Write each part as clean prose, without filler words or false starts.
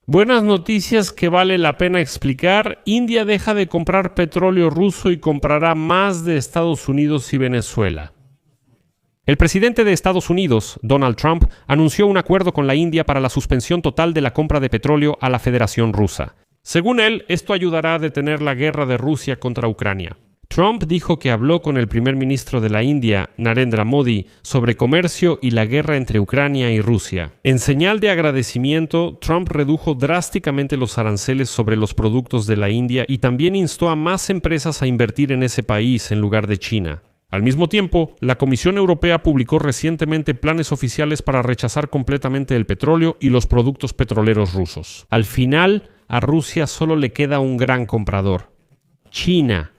Buenas noticias que vale la pena explicar. India deja de comprar petróleo ruso y comprará más de Estados Unidos y Venezuela. El presidente de Estados Unidos, Donald Trump, anunció un acuerdo con la India para la suspensión total de la compra de petróleo a la Federación Rusa. Según él, esto ayudará a detener la guerra de Rusia contra Ucrania. Trump dijo que habló con el primer ministro de la India, Narendra Modi, sobre comercio y la guerra entre Ucrania y Rusia. En señal de agradecimiento, Trump redujo drásticamente los aranceles sobre los productos de la India y también instó a más empresas a invertir en ese país en lugar de China. Al mismo tiempo, la Comisión Europea publicó recientemente planes oficiales para rechazar completamente el petróleo y los productos petroleros rusos. Al final, a Rusia solo le queda un gran comprador: China,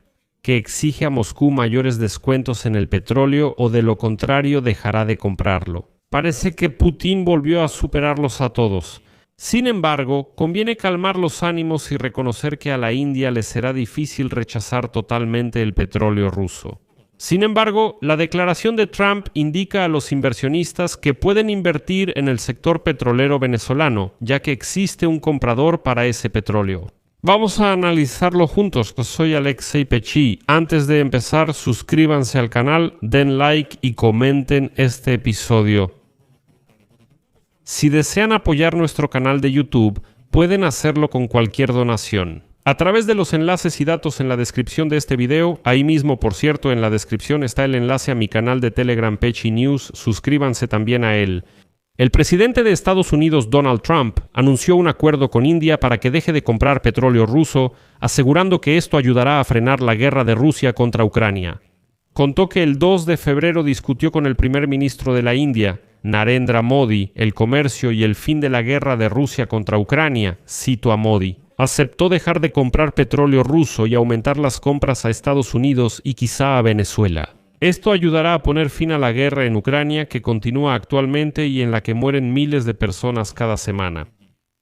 que exige a Moscú mayores descuentos en el petróleo o de lo contrario dejará de comprarlo. Parece que Putin volvió a superarlos a todos. Sin embargo, conviene calmar los ánimos y reconocer que a la India le será difícil rechazar totalmente el petróleo ruso. Sin embargo, la declaración de Trump indica a los inversionistas que pueden invertir en el sector petrolero venezolano, ya que existe un comprador para ese petróleo. Vamos a analizarlo juntos. Soy Alexei Pechi. Antes de empezar, suscríbanse al canal, den like y comenten este episodio. Si desean apoyar nuestro canal de YouTube, pueden hacerlo con cualquier donación. A través de los enlaces y datos en la descripción de este video, ahí mismo, por cierto, en la descripción está el enlace a mi canal de Telegram Pechi News, suscríbanse también a él. El presidente de Estados Unidos, Donald Trump, anunció un acuerdo con India para que deje de comprar petróleo ruso, asegurando que esto ayudará a frenar la guerra de Rusia contra Ucrania. Contó que el 2 de febrero discutió con el primer ministro de la India, Narendra Modi, el comercio y el fin de la guerra de Rusia contra Ucrania, cito a Modi. Aceptó dejar de comprar petróleo ruso y aumentar las compras a Estados Unidos y quizá a Venezuela. Esto ayudará a poner fin a la guerra en Ucrania, que continúa actualmente y en la que mueren miles de personas cada semana.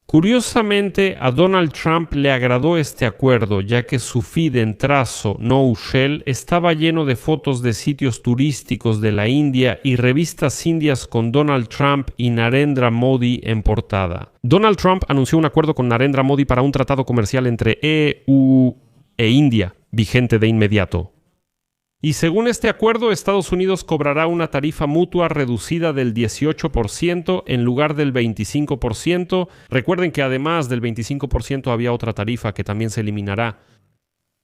Curiosamente, a Donald Trump le agradó este acuerdo, ya que su feed en trazo No Shell estaba lleno de fotos de sitios turísticos de la India y revistas indias con Donald Trump y Narendra Modi en portada. Donald Trump anunció un acuerdo con Narendra Modi para un tratado comercial entre EU e India, vigente de inmediato. Y según este acuerdo, Estados Unidos cobrará una tarifa mutua reducida del 18% en lugar del 25%. Recuerden que además del 25% había otra tarifa que también se eliminará.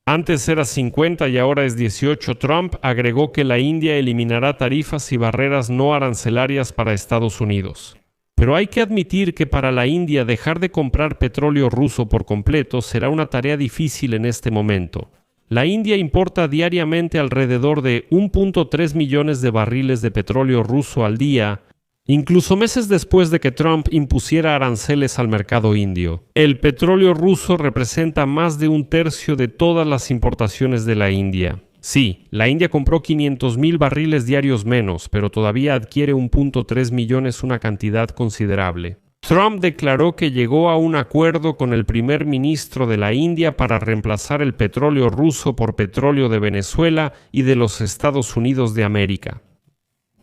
Antes era 50 y ahora es 18. Trump agregó que la India eliminará tarifas y barreras no arancelarias para Estados Unidos. Pero hay que admitir que para la India dejar de comprar petróleo ruso por completo será una tarea difícil en este momento. La India importa diariamente alrededor de 1.3 millones de barriles de petróleo ruso al día, incluso meses después de que Trump impusiera aranceles al mercado indio. El petróleo ruso representa más de un tercio de todas las importaciones de la India. Sí, la India compró 500,000 barriles diarios menos, pero todavía adquiere 1.3 millones, una cantidad considerable. Trump declaró que llegó a un acuerdo con el primer ministro de la India para reemplazar el petróleo ruso por petróleo de Venezuela y de los Estados Unidos de América.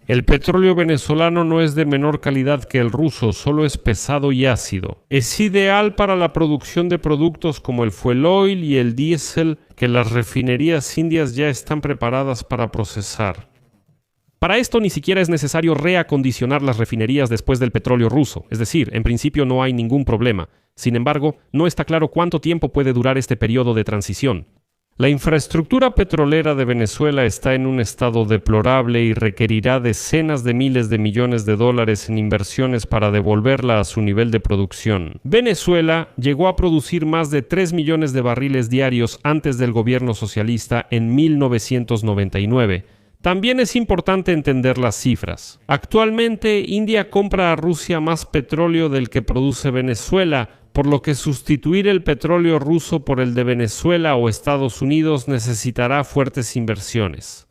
El petróleo venezolano no es de menor calidad que el ruso, solo es pesado y ácido. Es ideal para la producción de productos como el fuel oil y el diésel que las refinerías indias ya están preparadas para procesar. Para esto ni siquiera es necesario reacondicionar las refinerías después del petróleo ruso, es decir, en principio no hay ningún problema. Sin embargo, no está claro cuánto tiempo puede durar este periodo de transición. La infraestructura petrolera de Venezuela está en un estado deplorable y requerirá decenas de miles de millones de dólares en inversiones para devolverla a su nivel de producción. Venezuela llegó a producir más de 3 millones de barriles diarios antes del gobierno socialista en 1999. También es importante entender las cifras. Actualmente, India compra a Rusia más petróleo del que produce Venezuela, por lo que sustituir el petróleo ruso por el de Venezuela o Estados Unidos necesitará fuertes inversiones.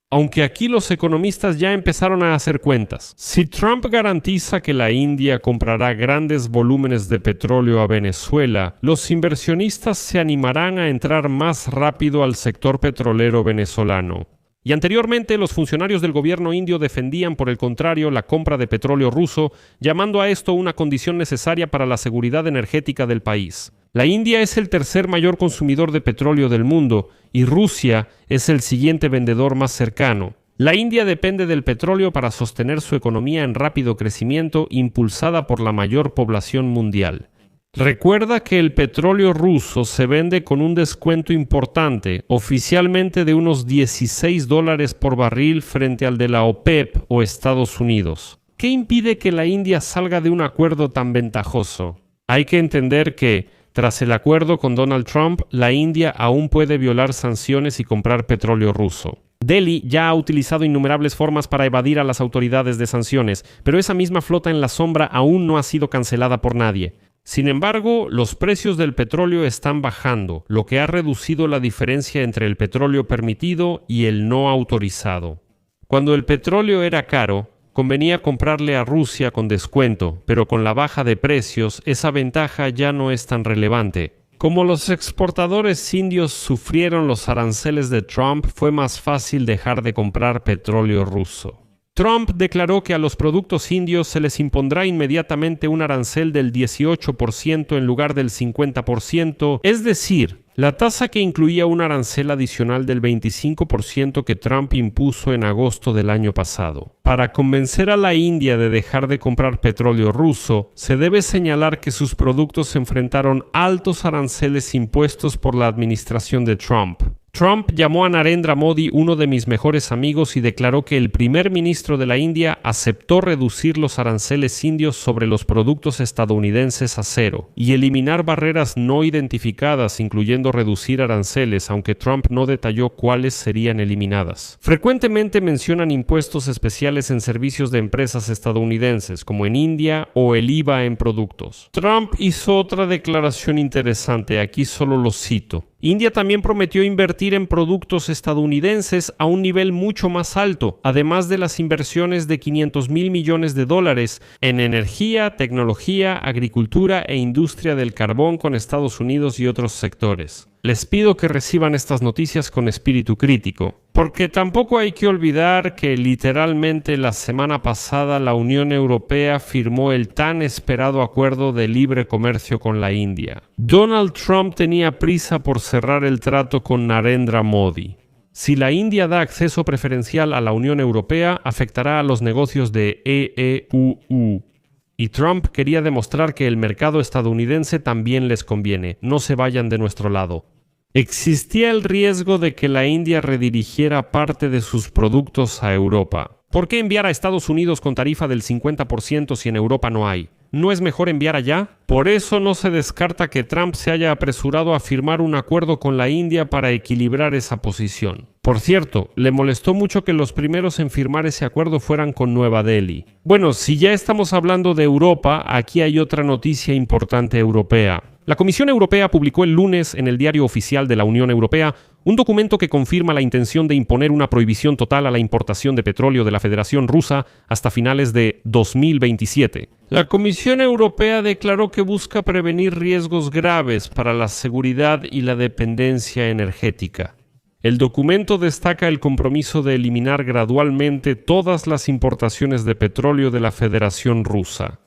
Aunque aquí los economistas ya empezaron a hacer cuentas. Si Trump garantiza que la India comprará grandes volúmenes de petróleo a Venezuela, los inversionistas se animarán a entrar más rápido al sector petrolero venezolano. Y anteriormente los funcionarios del gobierno indio defendían, por el contrario, la compra de petróleo ruso, llamando a esto una condición necesaria para la seguridad energética del país. La India es el tercer mayor consumidor de petróleo del mundo y Rusia es el siguiente vendedor más cercano. La India depende del petróleo para sostener su economía en rápido crecimiento, impulsada por la mayor población mundial. Recuerda que el petróleo ruso se vende con un descuento importante, oficialmente de unos $16 por barril frente al de la OPEP o Estados Unidos. ¿Qué impide que la India salga de un acuerdo tan ventajoso? Hay que entender que, tras el acuerdo con Donald Trump, la India aún puede violar sanciones y comprar petróleo ruso. Delhi ya ha utilizado innumerables formas para evadir a las autoridades de sanciones, pero esa misma flota en la sombra aún no ha sido cancelada por nadie. Sin embargo, los precios del petróleo están bajando, lo que ha reducido la diferencia entre el petróleo permitido y el no autorizado. Cuando el petróleo era caro, convenía comprarle a Rusia con descuento, pero con la baja de precios, esa ventaja ya no es tan relevante. Como los exportadores indios sufrieron los aranceles de Trump, fue más fácil dejar de comprar petróleo ruso. Trump declaró que a los productos indios se les impondrá inmediatamente un arancel del 18% en lugar del 50%, es decir, la tasa que incluía un arancel adicional del 25% que Trump impuso en agosto del año pasado. Para convencer a la India de dejar de comprar petróleo ruso, se debe señalar que sus productos enfrentaron altos aranceles impuestos por la administración de Trump. Trump llamó a Narendra Modi uno de mis mejores amigos y declaró que el primer ministro de la India aceptó reducir los aranceles indios sobre los productos estadounidenses a cero y eliminar barreras no identificadas, incluyendo reducir aranceles, aunque Trump no detalló cuáles serían eliminadas. Frecuentemente mencionan impuestos especiales en servicios de empresas estadounidenses, como en India, o el IVA en productos. Trump hizo otra declaración interesante, aquí solo lo cito. India también prometió invertir en productos estadounidenses a un nivel mucho más alto, además de las inversiones de $500,000 millones en energía, tecnología, agricultura e industria del carbón con Estados Unidos y otros sectores. Les pido que reciban estas noticias con espíritu crítico, porque tampoco hay que olvidar que literalmente la semana pasada la Unión Europea firmó el tan esperado acuerdo de libre comercio con la India. Donald Trump tenía prisa por cerrar el trato con Narendra Modi. Si la India da acceso preferencial a la Unión Europea, afectará a los negocios de EEUU. Y Trump quería demostrar que el mercado estadounidense también les conviene. No se vayan de nuestro lado. Existía el riesgo de que la India redirigiera parte de sus productos a Europa. ¿Por qué enviar a Estados Unidos con tarifa del 50% si en Europa no hay? ¿No es mejor enviar allá? Por eso no se descarta que Trump se haya apresurado a firmar un acuerdo con la India para equilibrar esa posición. Por cierto, le molestó mucho que los primeros en firmar ese acuerdo fueran con Nueva Delhi. Bueno, si ya estamos hablando de Europa, aquí hay otra noticia importante europea. La Comisión Europea publicó el lunes en el Diario Oficial de la Unión Europea un documento que confirma la intención de imponer una prohibición total a la importación de petróleo de la Federación Rusa hasta finales de 2027. La Comisión Europea declaró que busca prevenir riesgos graves para la seguridad y la dependencia energética. El documento destaca el compromiso de eliminar gradualmente todas las importaciones de petróleo de la Federación Rusa,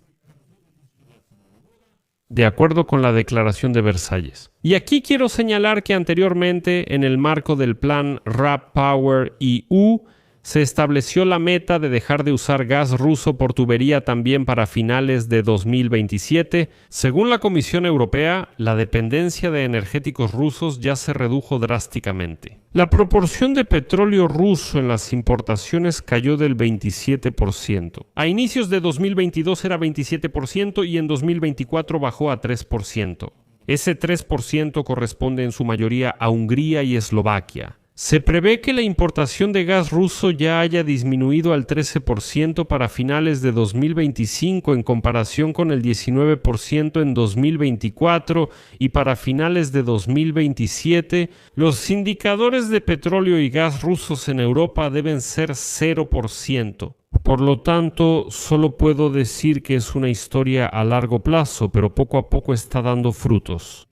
de acuerdo con la Declaración de Versalles. Y aquí quiero señalar que anteriormente, en el marco del plan RAPower EU, se estableció la meta de dejar de usar gas ruso por tubería también para finales de 2027. Según la Comisión Europea, la dependencia de energéticos rusos ya se redujo drásticamente. La proporción de petróleo ruso en las importaciones cayó del 27%. A inicios de 2022 era 27% y en 2024 bajó a 3%. Ese 3% corresponde en su mayoría a Hungría y Eslovaquia. Se prevé que la importación de gas ruso ya haya disminuido al 13% para finales de 2025 en comparación con el 19% en 2024 y para finales de 2027 los indicadores de petróleo y gas rusos en Europa deben ser 0%. Por lo tanto, solo puedo decir que es una historia a largo plazo, pero poco a poco está dando frutos.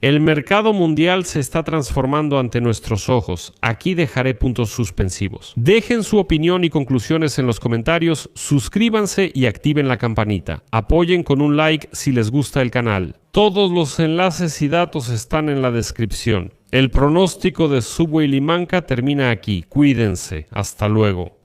El mercado mundial se está transformando ante nuestros ojos. Aquí dejaré puntos suspensivos. Dejen su opinión y conclusiones en los comentarios, suscríbanse y activen la campanita. Apoyen con un like si les gusta el canal. Todos los enlaces y datos están en la descripción. El pronóstico de Subway Limanca termina aquí. Cuídense. Hasta luego.